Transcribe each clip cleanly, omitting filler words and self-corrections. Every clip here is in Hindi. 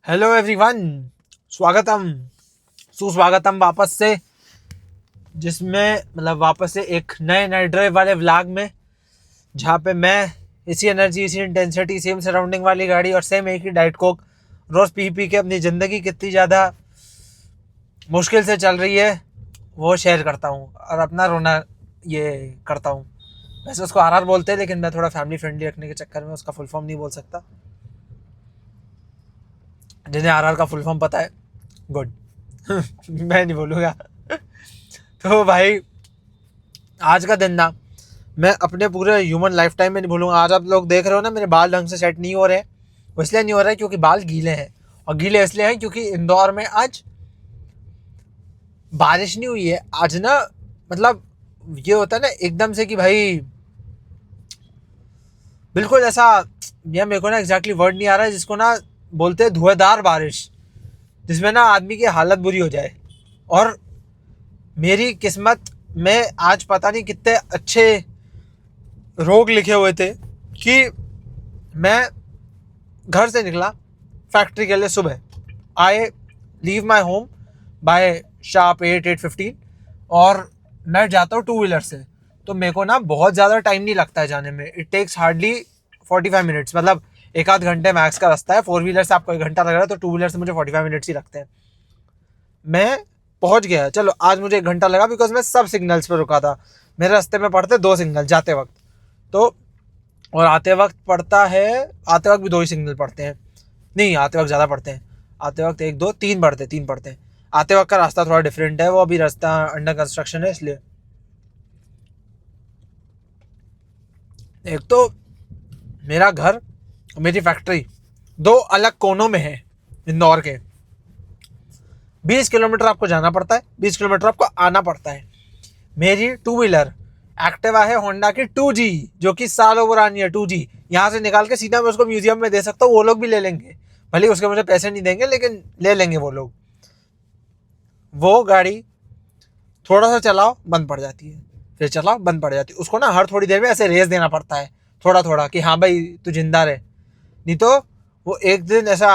हेलो एवरीवन, स्वागतम सुस्वागतम वापस से, जिसमें वापस से एक नए नाइट ड्राइव वाले व्लॉग में, जहाँ पे मैं इसी एनर्जी, इसी इंटेंसिटी, सेम सराउंडिंग वाली गाड़ी और सेम एक ही डाइट कोक रोज़ पी पी के अपनी ज़िंदगी कितनी ज़्यादा मुश्किल से चल रही है वो शेयर करता हूँ और अपना रोना ये करता हूँ। वैसे उसको आरआर बोलते हैं, लेकिन मैं थोड़ा फैमिली फ्रेंडली रखने के चक्कर में उसका फुल फॉर्म नहीं बोल सकता। जिन्हें आरआर का फुल फॉर्म पता है, गुड। मैं नहीं बोलूँगा। तो भाई, आज का दिन ना मैं अपने पूरे ह्यूमन लाइफ टाइम में नहीं भूलूंगा। आज आप लोग देख रहे हो ना, मेरे बाल ढंग से सेट नहीं हो रहे हैं। वो इसलिए नहीं हो रहा है क्योंकि बाल गीले हैं, और गीले इसलिए हैं क्योंकि इंदौर में आज बारिश नहीं हुई है। आज ना ये होता है ना एकदम से कि भाई बिल्कुल ऐसा, यह मेरे को ना एग्जैक्टली वर्ड नहीं आ रहा है जिसको ना बोलते हैं धुएंधार बारिश, जिसमें ना आदमी की हालत बुरी हो जाए। और मेरी किस्मत में आज पता नहीं कितने अच्छे रोग लिखे हुए थे कि मैं घर से निकला फैक्ट्री के लिए सुबह। I leave my home bye sharp 8-8:15 और मैं जाता हूँ टू व्हीलर से। तो मेरे को ना बहुत ज़्यादा टाइम नहीं लगता है जाने में। इट टेक्स हार्डली 45 मिनट्स, एक आध घंटे मैक्स का रास्ता है। 4 व्हीलर से आपको 1 घंटा लग रहा है, तो 2 व्हीलर से मुझे 45 मिनट्स ही लगते हैं। मैं पहुंच गया। चलो, आज मुझे 1 घंटा लगा बिकॉज मैं सब सिग्नल्स पे रुका था। मेरे रास्ते में पड़ते 2 सिग्नल जाते वक्त, तो और आते वक्त पड़ता है, आते वक्त भी 2 ही सिग्नल पड़ते हैं। नहीं, आते वक्त ज़्यादा पड़ते हैं। आते वक्त 1 2 3 पड़ते हैं। आते वक्त का रास्ता थोड़ा डिफरेंट है, वो अभी रास्ता अंडर कंस्ट्रक्शन है इसलिए। एक तो मेरा घर और मेरी फैक्ट्री 2 अलग कोनों में है इंदौर के। 20 किलोमीटर आपको जाना पड़ता है, 20 किलोमीटर आपको आना पड़ता है। मेरी टू व्हीलर एक्टिवा है होंडा की 2G, जो कि सालों पुरानी है। 2G यहाँ से निकाल के सीधा मैं उसको म्यूजियम में दे सकता हूँ, वो लोग भी ले लेंगे। भले उसके मुझे पैसे नहीं देंगे, लेकिन ले लेंगे वो लोग। वो गाड़ी थोड़ा सा चलाओ बंद पड़ जाती है, फिर चलाओ बंद पड़ जाती है। उसको ना हर थोड़ी देर में ऐसे रेस देना पड़ता है, थोड़ा थोड़ा, कि हाँ भाई तू जिंदा रहे। नहीं तो वो एक दिन ऐसा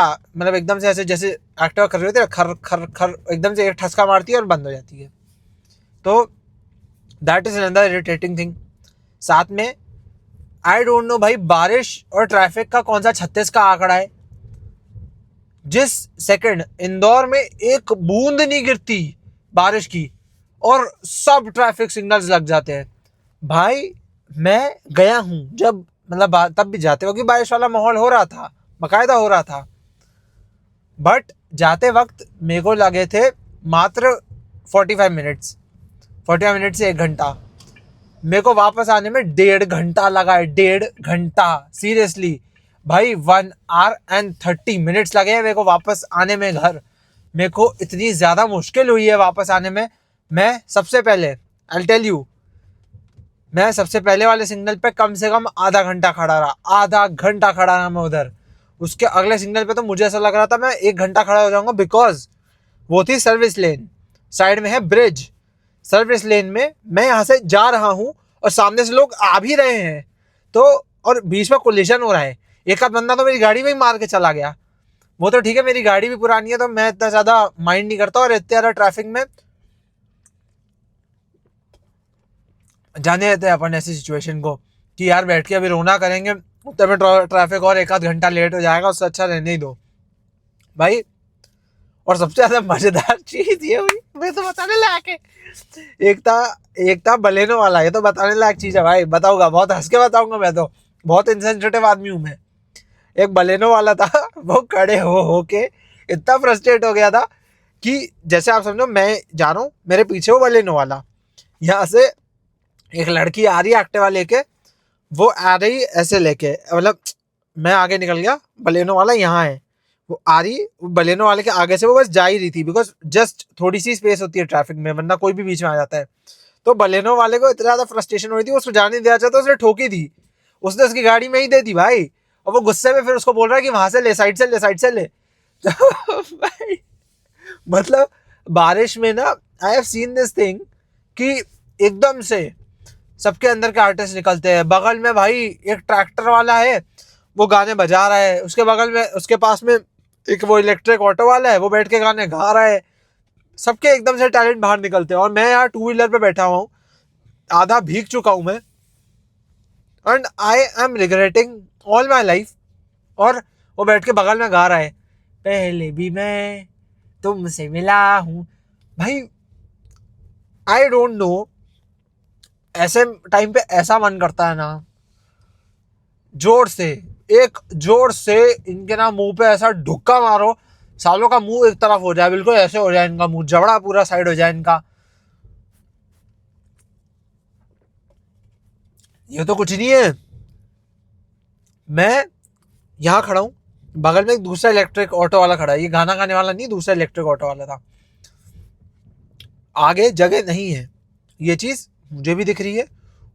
एकदम से ऐसे जैसे एक्टिवा कर रही होती है, खर खर खर एकदम से एक ठसका मारती है और बंद हो जाती है। तो that is another irritating thing. साथ में आई डोंट नो भाई, बारिश और ट्रैफिक का कौन सा 36 का आंकड़ा है। जिस सेकंड इंदौर में एक बूंद नहीं गिरती बारिश की और सब ट्रैफिक सिग्नल्स लग जाते हैं। भाई मैं गया हूं जब, तब भी जाते वक्त बारिश वाला माहौल हो रहा था, बाकायदा हो रहा था। बट जाते वक्त मेरे को लगे थे मात्र 45 मिनट्स, 45 मिनट से 1 घंटा। मेरे को वापस आने में 1.5 घंटा लगा है। 1.5 घंटा, सीरियसली भाई। 1 hour and 30 minutes लगे हैं मेरे को वापस आने में घर। मेरे को इतनी ज़्यादा मुश्किल हुई है वापस आने में। मैं सबसे पहले आई टेल यू, मैं सबसे पहले वाले सिग्नल पे कम से कम आधा घंटा खड़ा रहा। आधा घंटा खड़ा रहा मैं उधर। उसके अगले सिग्नल पे तो मुझे ऐसा लग रहा था मैं 1 घंटा खड़ा हो जाऊंगा, बिकॉज वो थी सर्विस लेन, साइड में है ब्रिज। सर्विस लेन में मैं यहाँ से जा रहा हूँ और सामने से लोग आ भी रहे हैं, तो और बीच में कोलिजन हो रहा है। एक आध बंदा तो मेरी गाड़ी में ही मार के चला गया। वो तो ठीक है, मेरी गाड़ी भी पुरानी है तो मैं इतना ज़्यादा माइंड नहीं करता। और इतने ज़्यादा ट्रैफिक में जाने देते हैं अपन ऐसी सिचुएशन को कि यार बैठ के अभी रोना करेंगे, उतने में ट्रैफिक और 1 आध घंटा लेट हो जाएगा, उससे अच्छा रहने ही दो भाई। और सबसे ज्यादा मजेदार चीज ये हुई, मैं तो बताने लायक है। एक था बलेनो वाला। ये तो बताने लायक चीज है भाई, बताऊंगा, बहुत हंस के बताऊंगा। मैं तो बहुत इंसेंसिटिव आदमी हूं मैं। एक बलेनो वाला था, वो खड़े हो के इतना फ्रस्ट्रेट हो गया था कि जैसे आप समझो मैं जा रहा हूँ, मेरे पीछे वो बलेनो वाला, यहाँ से एक लड़की आ रही है एक्टिवा लेके। वो आ रही ऐसे लेके, मैं आगे निकल गया, बलेनो वाला यहाँ है। वो आ रही, वो बलेनो वाले के आगे से वो बस जा ही रही थी, बिकॉज जस्ट थोड़ी सी स्पेस होती है ट्रैफिक में, वरना कोई भी बीच में आ जाता है। तो बलेनो वाले को इतना ज़्यादा फ्रस्ट्रेशन हो रही थी, उसको जाने दिया चाहता, उसने ठोकी थी। उसने उसकी गाड़ी में ही दे दी भाई। और वो गुस्से में फिर उसको बोल रहा है कि वहां से ले, साइड से ले, साइड से ले। तो भाई बारिश में ना I have seen this thing कि एकदम से सबके अंदर के आर्टिस्ट निकलते हैं। बगल में भाई एक ट्रैक्टर वाला है, वो गाने बजा रहा है। उसके बगल में, उसके पास में एक वो इलेक्ट्रिक ऑटो वाला है, वो बैठ के गाने गा रहा है, सबके एकदम से टैलेंट बाहर निकलते हैं। और मैं यहाँ टू व्हीलर पे बैठा हुआ हूँ, आधा भीग चुका हूँ मैं, and I am regretting all my life. और वो बैठ के बगल में गा रहा है, पहले भी मैं तुमसे मिला हूँ। भाई आई डोंट नो, ऐसे टाइम पे ऐसा मन करता है ना, जोर से इनके ना मुंह पे ऐसा ढुक्का मारो, सालों का मुंह एक तरफ हो जाए, बिल्कुल ऐसे हो जाए इनका मुंह, जबड़ा पूरा साइड हो जाए इनका। ये तो कुछ नहीं है। मैं यहाँ खड़ा हूँ, बगल में एक दूसरा इलेक्ट्रिक ऑटो वाला खड़ा है, ये गाना गाने वाला नहीं, दूसरा इलेक्ट्रिक ऑटो वाला था। आगे जगह नहीं है, ये चीज मुझे भी दिख रही है,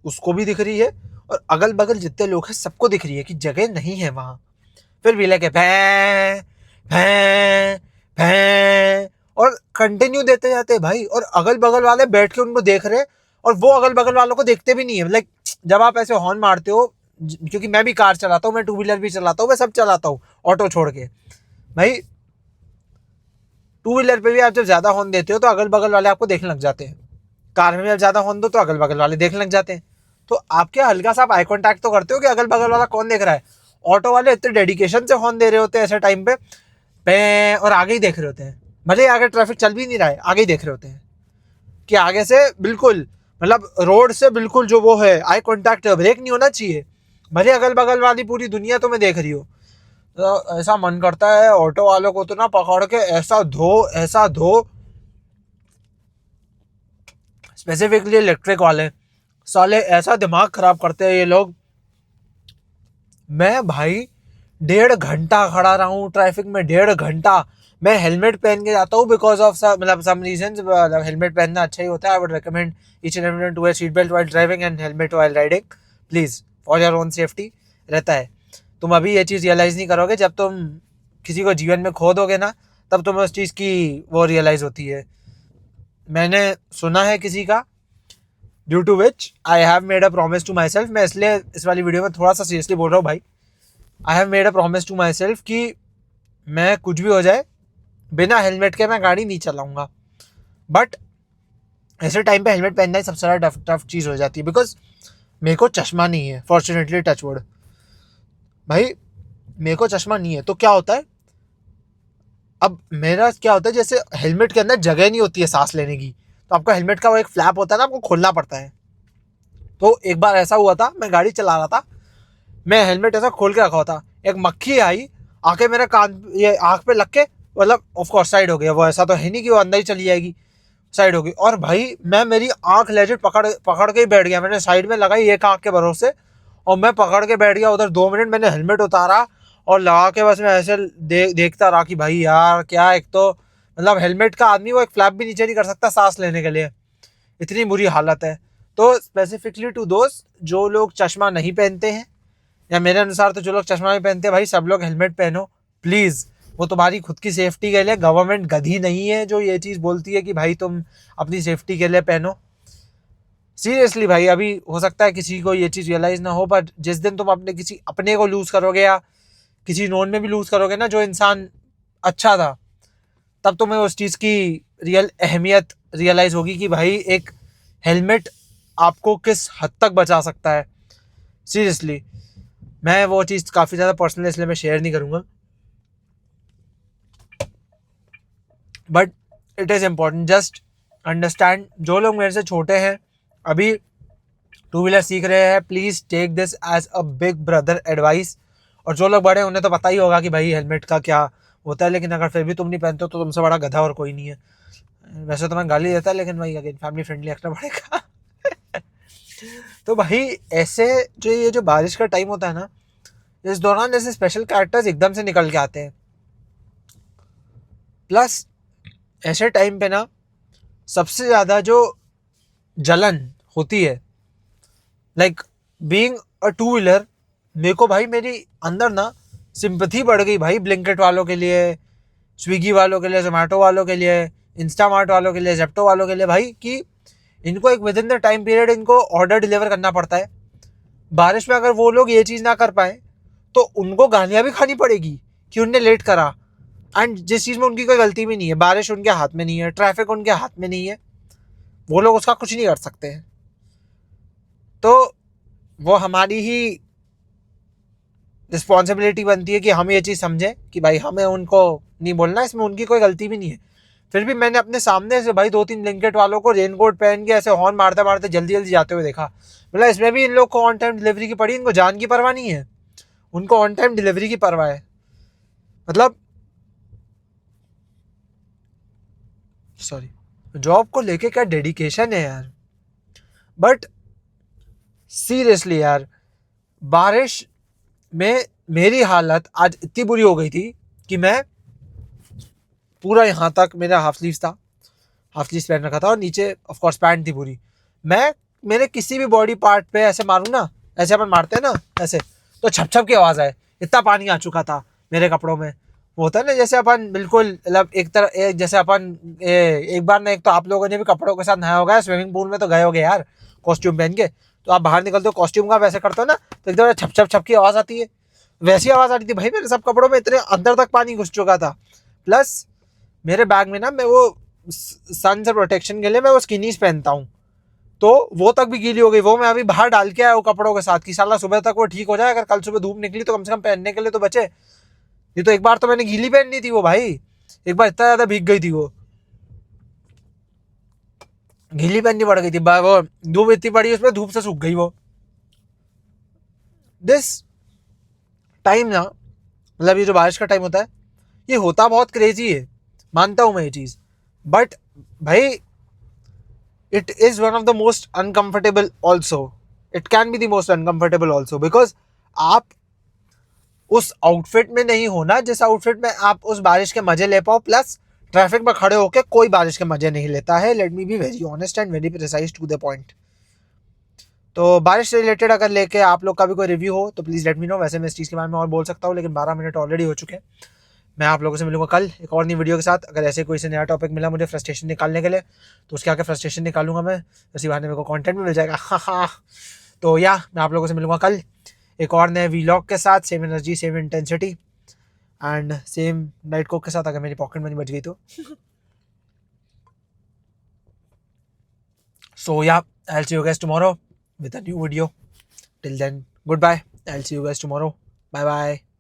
उसको भी दिख रही है, और अगल बगल जितने लोग हैं सबको दिख रही है कि जगह नहीं है वहां। फिर भी लेके भैं भैं भैं और कंटिन्यू देते जाते हैं भाई। और अगल बगल वाले बैठ के उनको देख रहे हैं, और वो अगल बगल वालों को देखते भी नहीं है। लाइक जब आप ऐसे हॉर्न मारते हो, क्योंकि मैं भी कार चलाता हूँ, मैं टू व्हीलर भी चलाता हूँ, मैं सब चलाता हूँ ऑटो छोड़ के। भाई टू व्हीलर पे भी आप जब ज्यादा हॉर्न देते हो तो अगल बगल वाले आपको देखने लग जाते हैं, कार में भी आप ज्यादा हॉर्न दो तो अगल बगल वाले देखने लग जाते हैं। तो आप क्या हल्का सा आप आई कॉन्टैक्ट तो करते हो कि अगल बगल वाला कौन देख रहा है। ऑटो वाले इतने डेडिकेशन से हॉर्न दे रहे होते हैं ऐसे टाइम पे और आगे ही देख रहे होते हैं, भले आगे ट्रैफिक चल भी नहीं रहा है, आगे ही देख रहे होते हैं कि आगे से बिल्कुल, मतलब रोड से बिल्कुल जो वो है आई कॉन्टैक्ट, ब्रेक नहीं होना चाहिए, भले अगल बगल वाली पूरी दुनिया तुम्हें देख रही हो। तो ऐसा मन करता है ऑटो वालों को तो ना पकड़ के ऐसा धो, स्पेसिफिकली इलेक्ट्रिक वाले साले ऐसा दिमाग खराब करते हैं ये लोग। मैं भाई 1.5 घंटा खड़ा रहा हूँ ट्रैफिक में, 1.5 घंटा। मैं हेलमेट पहन के जाता हूँ बिकॉज ऑफ मतलब सम रीजंस, हेलमेट पहनना अच्छा ही होता है। I would recommend each and everyone to wear seat belt while driving and helmet while riding, please, for your own safety रहता है। तुम अभी ये चीज़ रियलाइज़ नहीं करोगे, जब तुम किसी को जीवन में खो दोगे ना, तब तुम्हें उस चीज़ की वो रियलाइज़ होती है। मैंने सुना है किसी का, due to which I have made a promise to myself, मैं इसलिए इस वाली वीडियो में थोड़ा सा सीरियसली बोल रहा हूँ भाई, I have made a promise to myself कि मैं कुछ भी हो जाए बिना हेलमेट के मैं गाड़ी नहीं चलाऊंगा। बट ऐसे टाइम पे हेलमेट पहनना ही सबसे ज़्यादा टफ चीज़ हो जाती है, बिकॉज मेरे को चश्मा नहीं है, फॉर्चुनेटली, टचवुड भाई, मेरे को चश्मा नहीं है। तो क्या होता है, अब मेरा क्या होता है, जैसे हेलमेट के अंदर जगह नहीं होती है सांस लेने की, तो आपका हेलमेट का वो एक फ्लैप होता है ना, आपको खोलना पड़ता है। तो एक बार ऐसा हुआ था, मैं गाड़ी चला रहा था, मैं हेलमेट ऐसा खोल के रखा हुआ था, एक मक्खी आई, आके मेरे कान, ये आँख पे लग के, मतलब ऑफकोर्स साइड हो गया। वो ऐसा तो है नहीं कि वो अंदर ही चली जाएगी, साइड हो गई। और भाई मैं, मेरी आँख लेजिट पकड़ के ही बैठ गया, मैंने साइड में लगाई एक आँख के भरोसे, और मैं पकड़ के बैठ गया उधर। 2 मिनट मैंने हेलमेट उतारा और लगा के बस मैं ऐसे देखता रहा कि भाई यार क्या, एक तो मतलब हेलमेट का आदमी वो एक फ्लैप भी नीचे नहीं कर सकता सांस लेने के लिए, इतनी बुरी हालत है। तो स्पेसिफिकली टू दोस्त जो लोग चश्मा नहीं पहनते हैं, या मेरे अनुसार तो जो लोग चश्मा नहीं पहनते, भाई सब लोग हेलमेट पहनो प्लीज़। वो तुम्हारी खुद की सेफ्टी के लिए, गवर्नमेंट गधी नहीं है जो ये चीज़ बोलती है कि भाई तुम अपनी सेफ्टी के लिए पहनो। सीरियसली भाई, अभी हो सकता है किसी को ये चीज़ रियलाइज़ ना हो, बट जिस दिन तुम अपने को लूज़ करोगे, या किसी नोन में भी लूज़ करोगे ना जो इंसान अच्छा था, तब तुम्हें उस चीज़ की रियल अहमियत रियलाइज़ होगी कि भाई एक हेलमेट आपको किस हद तक बचा सकता है। सीरियसली मैं वो चीज़ काफ़ी ज़्यादा पर्सनल, इसलिए मैं शेयर नहीं करूँगा, but it is important, just understand. जो लोग मेरे से छोटे हैं, अभी टू व्हीलर सीख रहे हैं, please take this as a big brother advice. और जो लोग बड़े हैं उन्हें तो पता ही होगा कि भाई हेलमेट का क्या होता है, लेकिन अगर फिर भी तुम नहीं पहनते हो तो तुमसे बड़ा गधा और कोई नहीं है। वैसे तो मैं गाली देता है, लेकिन भाई अगेन फैमिली फ्रेंडली रखना पड़ेगा। तो भाई ऐसे जो ये जो बारिश का टाइम होता है ना, इस दौरान जैसे स्पेशल कैरेक्टर्स एकदम से निकल के आते हैं। प्लस ऐसे टाइम पे ना सबसे ज़्यादा जो जलन होती है, like being a two wheeler, मेरे को भाई मेरी अंदर ना सिंपैथी बढ़ गई भाई ब्लिंकिट वालों के लिए, स्विगी वालों के लिए, जोमेटो वालों के लिए, इंस्टामार्ट वालों के लिए, जेप्टो वालों के लिए भाई, कि इनको एक with in the time period इनको ऑर्डर डिलीवर करना पड़ता है। बारिश में अगर वो लोग ये चीज़ ना कर पाए तो उनको गालियाँ भी खानी पड़ेगी कि उनने लेट करा। एंड जिस चीज़ में उनकी कोई गलती भी नहीं है, बारिश उनके हाथ में नहीं है, ट्रैफिक उनके हाथ में नहीं है, वो लोग उसका कुछ नहीं कर सकते हैं। तो वो हमारी ही रिस्पॉन्सिबिलिटी बनती है कि हम ये चीज़ समझें कि भाई हमें उनको नहीं बोलना, इसमें उनकी कोई गलती भी नहीं है। फिर भी मैंने अपने सामने से भाई 2-3 ब्लैंकेट वालों को रेनकोट पहन के ऐसे हॉर्न मारते मारते जल्दी जल्दी जाते हुए देखा। मतलब इसमें भी इन लोग को ऑन टाइम डिलीवरी की पड़ी, इनको जान की परवाह नहीं है, उनको ऑन टाइम डिलीवरी की परवाह है। मतलब सॉरी, जॉब को लेके क्या डेडिकेशन है यार। बट सीरियसली यार, बारिश में मेरी हालत आज इतनी बुरी हो गई थी कि मैं पूरा यहाँ तक, मेरा हाफ स्लीव था, हाफ स्लीव पहन रखा था और नीचे ऑफ कोर्स पैंट थी पूरी। मैं मेरे किसी भी बॉडी पार्ट पे ऐसे मारूं ना, ऐसे अपन मारते हैं ना ऐसे, तो छप छप की आवाज़ आए, इतना पानी आ चुका था मेरे कपड़ों में। वो होता है ना जैसे अपन बिल्कुल मतलब एक तरह जैसे अपन एक बार ना, एक तो आप लोगों ने भी कपड़ों के साथ नहाया होगा, स्विमिंग पूल में तो गए होगे यार कॉस्ट्यूम पहन के, तो आप बाहर निकलते हो कॉस्ट्यूम का वैसे करते हो ना, तो एकदम छप छप छप की आवाज़ आती है, वैसी आवाज़ आ रही थी भाई मेरे सब कपड़ों में, इतने अंदर तक पानी घुस चुका था। प्लस मेरे बैग में ना, मैं वो सन से प्रोटेक्शन के लिए मैं वो स्किनीज पहनता हूँ, तो वो तक भी गीली हो गई, वो मैं अभी बाहर डाल के आया हूँ कपड़ों के साथ कि साला सुबह तक वो ठीक हो जाए, अगर कल सुबह धूप निकली तो कम से कम पहनने के लिए तो बचे। ये तो एक बार तो मैंने गीली पहननी थी वो भाई, एक बार इतना ज्यादा भीग गई थी वो, गीली पहननी पड़ गई थी, वो धूप इतनी पड़ी उसमें, धूप से सूख गई वो। दिस टाइम ना, मतलब ये जो बारिश का टाइम होता है, ये होता बहुत क्रेजी है, मानता हूं मैं ये चीज। बट भाई it is one of the most uncomfortable also, it can be the most uncomfortable also, because आप उस आउटफिट में नहीं हो ना जिस आउटफिट में आप उस बारिश के मजे ले पाओ, प्लस ट्रैफिक में खड़े होकर कोई बारिश के मजे नहीं लेता है, let me be very honest and very precise to the point. तो बारिश से रिलेटेड अगर लेके आप लोग का भी कोई रिव्यू हो तो प्लीज़ लेट मी नो। वैसे मैं इस चीज़ के बारे में और बोल सकता हूँ, लेकिन 12 मिनट ऑलरेडी हो चुके हैं। मैं आप लोगों से मिलूंगा कल एक और नई वीडियो के साथ। अगर ऐसे कोई से नया टॉपिक मिला मुझे फ्रस्ट्रेशन निकालने के लिए, तो उसके आगे फ्रस्ट्रेशन निकालूंगा मैं, इसी बहाने मेरे को कंटेंट भी मिल जाएगा। हाँ हाँ। तो या मैं आप लोगों से मिलूंगा कल एक और नए वीलॉग के साथ, same energy same intensity and same night Coke के साथ, अगर मेरी पॉकेट मनी बच गई तो। सो या I'll see you guys tomorrow with a new video. Till then, goodbye. I'll see you guys tomorrow. Bye bye.